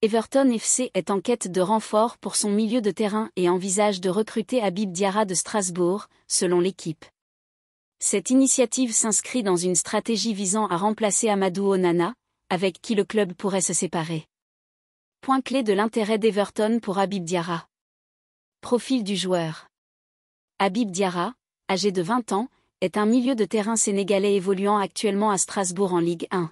Everton FC est en quête de renfort pour son milieu de terrain et envisage de recruter Habib Diarra de Strasbourg, selon l'équipe. Cette initiative s'inscrit dans une stratégie visant à remplacer Amadou Onana, avec qui le club pourrait se séparer. Point clé de l'intérêt d'Everton pour Habib Diarra. Profil du joueur. Habib Diarra, âgé de 20 ans, est un milieu de terrain sénégalais évoluant actuellement à Strasbourg en Ligue 1.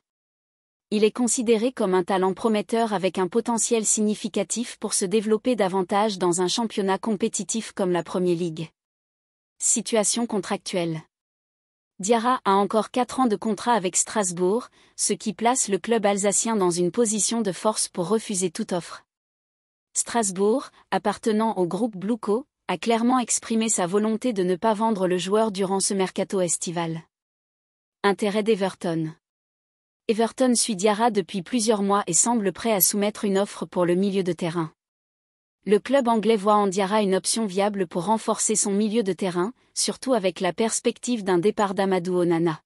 Il est considéré comme un talent prometteur avec un potentiel significatif pour se développer davantage dans un championnat compétitif comme la Premier League. Situation contractuelle. Diarra a encore 4 ans de contrat avec Strasbourg, ce qui place le club alsacien dans une position de force pour refuser toute offre. Strasbourg, appartenant au groupe Blueco, a clairement exprimé sa volonté de ne pas vendre le joueur durant ce mercato estival. Intérêt d'Everton. Everton suit Diarra depuis plusieurs mois et semble prêt à soumettre une offre pour le milieu de terrain. Le club anglais voit en Diarra une option viable pour renforcer son milieu de terrain, surtout avec la perspective d'un départ d'Amadou Onana.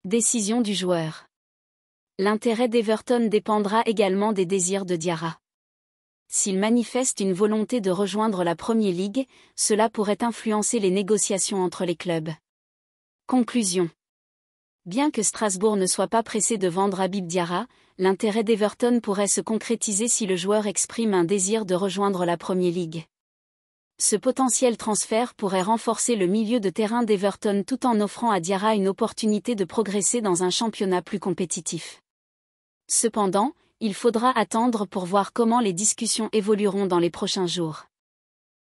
Décision du joueur. L'intérêt d'Everton dépendra également des désirs de Diarra. S'il manifeste une volonté de rejoindre la Premier League, cela pourrait influencer les négociations entre les clubs. Conclusion. Bien que Strasbourg ne soit pas pressé de vendre Habib Diarra, l'intérêt d'Everton pourrait se concrétiser si le joueur exprime un désir de rejoindre la Premier League. Ce potentiel transfert pourrait renforcer le milieu de terrain d'Everton tout en offrant à Diarra une opportunité de progresser dans un championnat plus compétitif. Cependant, il faudra attendre pour voir comment les discussions évolueront dans les prochains jours.